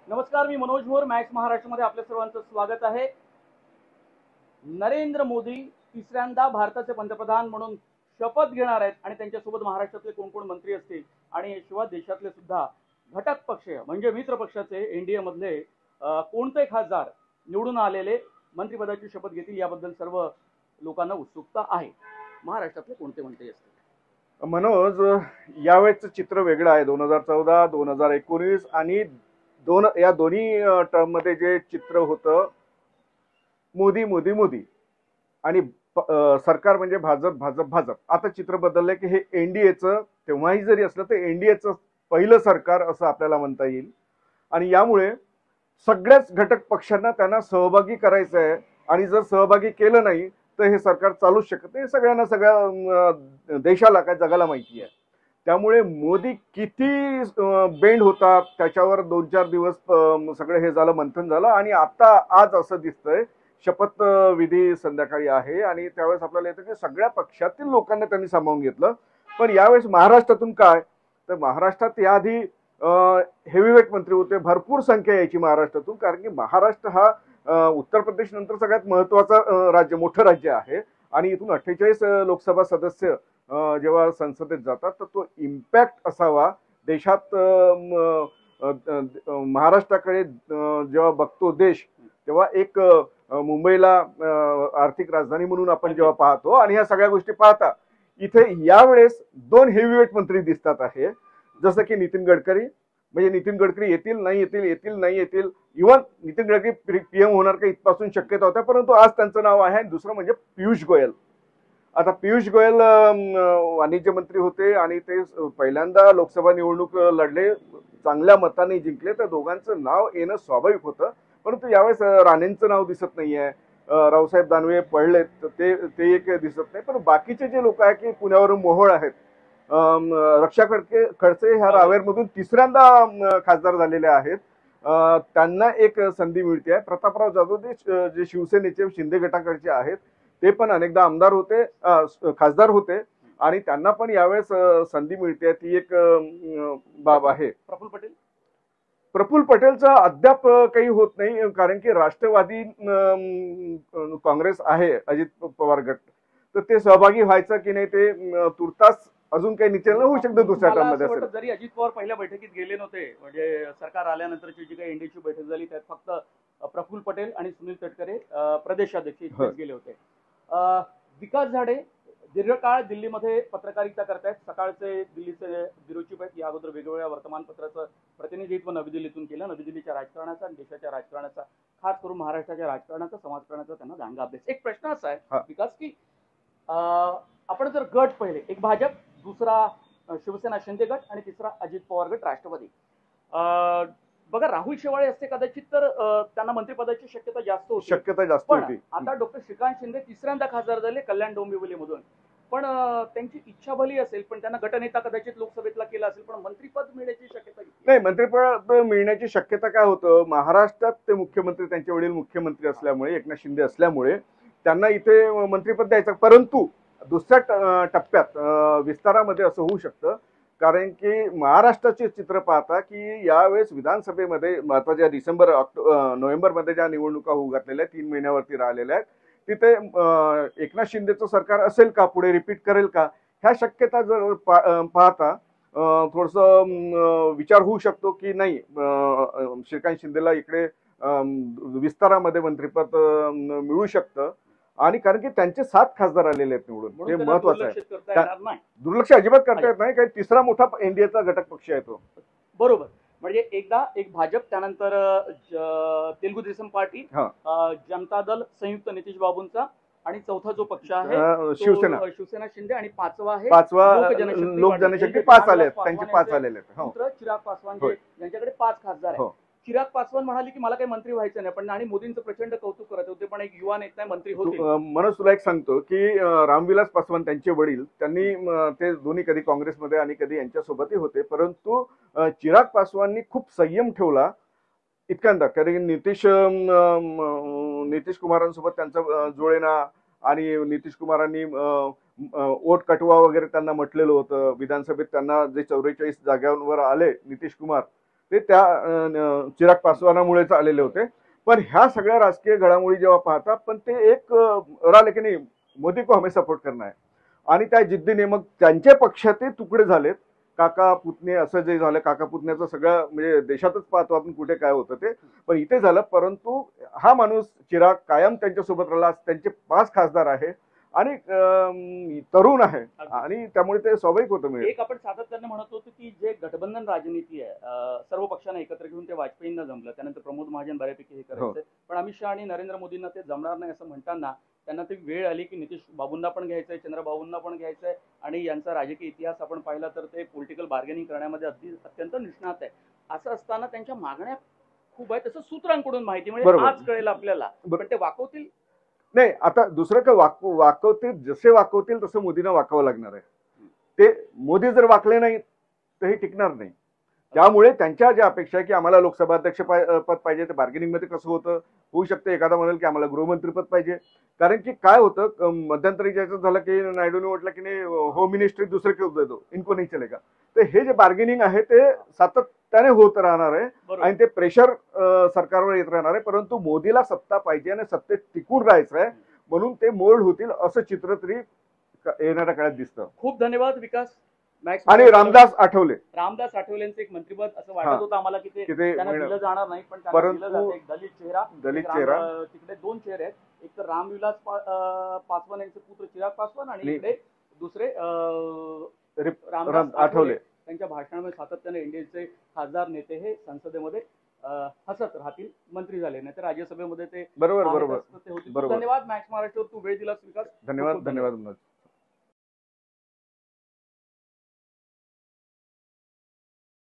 नमस्कार, मी मनोज भोर. मॅक्स महाराष्ट्रामध्ये आपल्या सर्वांचं स्वागत आहे. नरेंद्र मोदी तिसऱ्यांदा भारताचे पंतप्रधान म्हणून शपथ घेणार आहेत आणि त्यांच्यासोबत महाराष्ट्रातले कोण कोण मंत्री असतील आणि शिवाय देशातले सुद्धा घटक पक्ष म्हणजे मित्र पक्षाचे एनडीए मधले कोणते खासदार निवडून आलेले मंत्रिपदाची शपथ घेतील याबद्दल सर्व लोकांना उत्सुकता आहे. महाराष्ट्रातले कोणते मंत्री असतील? मनोज, यावेळेचं चित्र वेगळं आहे. 2014, 2019 आणि या दोन्ही टर्म मध्ये जे चित्र होतं मोदी मोदी मोदी आणि सरकार म्हणजे भाजप भाजप भाजप. आता चित्र बदललंय की हे एनडीएचं, तेव्हाही जरी असलं तर एनडीएचं पहिलं सरकार असं आपल्याला म्हणता येईल. आणि यामुळे सगळ्याच घटक पक्षांना त्यांना सहभागी करायचं आहे आणि जर सहभागी केलं नाही तर हे सरकार चालूच शकत नाही. सगळ्यांना, सगळ्या देशाला, काय जगाला माहिती आहे. त्यामुळे मोदी किती बेंड होता त्याच्यावर 2-4 दिवस सगळं हे झालं, मंथन झालं आणि आता आज असं दिसतंय शपथविधी संध्याकाळी आहे आणि त्यावेळेस आपल्याला येतं की सगळ्या पक्षातील लोकांना त्यांनी सामावून घेतलं. पण यावेळेस महाराष्ट्रातून काय, तर महाराष्ट्रात याआधी हेवीवेट मंत्री होते, भरपूर संख्या यायची महाराष्ट्रातून, कारण की महाराष्ट्र हा उत्तर प्रदेश नंतर सगळ्यात महत्वाचा राज्य, मोठं राज्य आहे आणि इथून 48 लोकसभा सदस्य जेव्हा संसदेत जातात तर तो इम्पॅक्ट असावा देशात. महाराष्ट्राकडे जेव्हा बघतो देश तेव्हा एक मुंबईला आर्थिक राजधानी म्हणून आपण जेव्हा पाहतो आणि ह्या सगळ्या गोष्टी पाहता इथे यावेळेस 2 हेवीवेट मंत्री दिसतात आहे, जसं की नितीन गडकरी. म्हणजे नितीन गडकरी येतील नाही येतील, येतील नाही येतील, इव्हन नितीन गडकरी पीएम होणार का इथपासून शक्यता होत्या, परंतु आज त्यांचं नाव आहे. दुसरं म्हणजे पियुष गोयल. आता पियुष गोयल वाणिज्य मंत्री होते आणि ते पहिल्यांदा लोकसभा निवडणूक लढले, चांगल्या मताने जिंकले, तर दोघांचं नाव येणं स्वाभाविक होतं. परंतु यावेळेस राणेंचं नाव दिसत नाहीये, रावसाहेब दानवे पडलेत ते एक दिसत नाही. पण बाकीचे जे लोक आहेत की पुण्यावरून मोहोळ आहेत, रक्षा खडसे ह्या रावेरमधून तिसऱ्यांदा खासदार झालेले आहेत, त्यांना एक संधी मिळते. प्रतापराव जाधव जे शिवसेनेचे शिंदे गटाकडचे आहेत ते पण अनेकदा आमदार होते, खासदार होते आणि त्यांना पण यावेळेस संधी मिळते, ती एक बाब आहे. प्रफुल्ल पटेलचा अद्याप काही होत नाही, कारण की राष्ट्रवादी काँग्रेस आहे, अजित पवार गट, तर ते सहभागी व्हायचं की नाही ते तुर्तास अजून काही निश्चय होऊ शकतं दुसऱ्या टर्ममध्ये असेल. जरी अजित पवार पहिल्या बैठकीत गेले नव्हते, म्हणजे सरकार आल्यानंतरची जी काही एनडीएची बैठक झाली त्यात फक्त प्रफुल्ल पटेल आणि सुनील तटकरे प्रदेशाध्यक्ष गेले होते. विकास झाडे दीर्घकाळ दिल्लीमध्ये पत्रकारिता करतायत. सकाळचे दिल्लीचे ब्युरो चीफ आहेत, या अगोदर वेगवेगळ्या वर्तमानपत्राचं प्रतिनिधित्व नवी दिल्लीतून केलं. नवी दिल्लीच्या राजकारणाचा आणि देशाच्या राजकारणाचा, खास करून महाराष्ट्राच्या राजकारणाचा, समाजकारणाचा त्यांना दांगा अभ्यास. एक प्रश्न असा आहे विकास की आपण जर गट पाहिले, एक भाजप, दुसरा शिवसेना शिंदे गट आणि तिसरा अजित पवार गट राष्ट्रवादी. बघा, राहुल शेवाळे असते कदाचित तर त्यांना मंत्रिपदाची शक्यता जास्त होती. आता डॉक्टर श्रीकांत शिंदे तिसऱ्यांदा खासदार झाले कल्याण डोंबिवलीमधून. पण त्यांची इच्छा भली असेल, पण त्यांना गटनेता कदाचित लोकसभेतला केला असेल, पण मंत्रिपद मिळण्याची शक्यता नाही. मंत्रिपद मिळण्याची शक्यता काय होतं, महाराष्ट्रात ते मुख्यमंत्री, त्यांचे वडील मुख्यमंत्री असल्यामुळे, एकनाथ शिंदे असल्यामुळे त्यांना इथे मंत्रिपद द्यायचं. परंतु दुसऱ्या टप्प्यात विस्तारामध्ये असं होऊ शकतं, कारण की महाराष्ट्राचे चित्र पाहता की यावेळेस विधानसभेमध्ये महत्वाच्या नोव्हेंबरमध्ये ज्या निवडणुका होऊ घातलेल्या 3 महिन्यावरती राहिलेल्या आहेत, तिथे एकनाथ शिंदेचं सरकार असेल का, पुढे रिपीट करेल का, ह्या शक्यता जर पाहता थोडंसं विचार होऊ शकतो की नाही, श्रीकांत शिंदेला इकडे विस्तारामध्ये मंत्रिपद मिळू शकतं. आणि कारण की त्यांचे 7 खासदार आलेले आहेत निवडून, हे महत्वाचं आहे. दुर्लक्ष अजिबात करता येत नाही, काही तिसरा मोठा एनडीएचा घटक पक्ष आहे तो. बरोबर. म्हणजे एकदा एक भाजप, त्यानंतर तेलुगू देसम पार्टी, जनता दल संयुक्त नितीश बाबूंचा, आणि चौथा जो पक्ष आहे शिवसेना शिंदे, आणि पाचवा लोक जनशक्ती 5 आले, त्यांचे 5 आलेले आहेत. चिराग पासवान यांच्याकडे 5 खासदार आहेत. चिराग पासवान म्हणाले की मला काही मंत्री व्हायचं नाही, पण आणि मोदींचं प्रचंड कौतुक करत होते, पण एक युवा नेता मंत्री होते. मनोज, तुला एक सांगतो की रामविलास पासवान, त्यांचे वडील, त्यांनी ते दोन्ही कधी काँग्रेसमध्ये आणि कधी यांच्यासोबतही होते, परंतु चिराग पासवाननी खूप संयम ठेवला इतक्यांदा, कारण नितीश कुमारांसोबत त्यांचा जुळेना आणि नितीश कुमारांनी वोट कटवा वगैरे त्यांना म्हटलेलं होतं. विधानसभेत त्यांना जे 44 जागांवर आले नितीश कुमार, ते त्या चिराग पासवानामुळेच आलेले होते. पण ह्या सगळ्या राजकीय घडामोडी जेव्हा पाहता, पण ते एक राहिले की नाही, मोदी को हमें सपोर्ट करना है, आणि त्या जिद्दीने मग त्यांच्या पक्षाचे तुकडे झालेत. काका पुतणे असं जे झालं, काका पुतण्याचं सगळं म्हणजे देशातच पाहतो आपण कुठे काय होतं ते, पण इथे झालं. परंतु हा माणूस चिराग कायम त्यांच्यासोबत राहिला. त्यांचे 5 खासदार आहे आणि तरुण आहे, आणि त्यामुळे ते स्वाभाविक होतं. म्हणजे एक आपण सातत्याने म्हणत होतो की जे गठबंधन राजनीती आहे, सर्व पक्षांना एकत्र घेऊन ते वाजपेयींना जमलं, त्यानंतर प्रमोद महाजन बऱ्यापैकी हे करायचं, पण अमित शहा आणि नरेंद्र मोदींना ते जमणार नाही असं म्हणताना त्यांना ती वेळ आली की नितीश बाबूंना पण घ्यायचंय, चंद्रबाबूंना पण घ्यायचंय, आणि यांचा राजकीय इतिहास आपण पाहिला तर ते पॉलिटिकल बार्गेनिंग करण्यामध्ये अत्यंत निष्णात आहे. असं असताना त्यांच्या मागण्या खूप आहेत, तसं सूत्रांकडून माहिती म्हणजे आज कळेल आपल्याला, पण ते वाकवतील नाही. आता दुसरं काय वाकवतील, जसे वाकवतील तसं मोदींना वाकावं लागणार आहे. ते मोदी जर वाकले नाही तर हे टिकणार नाही. त्यामुळे त्यांच्या ज्या अपेक्षा आहे की आम्हाला लोकसभा अध्यक्ष पद पाहिजे, ते बार्गेनिंग मध्ये कसं होऊ शकतं, एखादा म्हणेल की आम्हाला गृहमंत्रीपद पाहिजे. कारण की काय होतं, मध्यंतरी ज्याचं झालं की नायडूने म्हटलं की नाही होम मिनिस्ट्री दुसरे क्यों देतो, इनको नहीं चलेगा. तर हे जे बार्गेनिंग आहे ते सातत्याने होत राहणार आहे, आणि ते प्रेशर सरकारवर येत राहणार आहे. परंतु मोदीला सत्ता पाहिजे आणि सत्तेत टिकून राहायचं आहे, म्हणून ते मोल्ड होतील असं चित्र तरी येणाऱ्या काळात दिसतं. खूप धन्यवाद विकास. आणि रामदास आठवलेंचं एक मंत्रिपद असं वाटत होतं आम्हाला की ते त्यांना दिलं जाणार नाही, पण त्यांना दिलं जातं. एक दलित चेहरा तिकडे 2 चेहरे आहेत, एक तर रामविलास पासवान यांचे पुत्र चिराग पासवान, आणि इकडे दुसरे रामदास आठवले. त्यांच्या भाषणामध्ये सातत्याने एनडीएचे खासदार नेते हे संसदेमध्ये हसत राहतील, मंत्री झाले नाही तर राज्यसभेमध्ये ते बरोबर होते. धन्यवाद मॅक्स महाराष्ट्रावर तू वेळ दिलास विकास. धन्यवाद.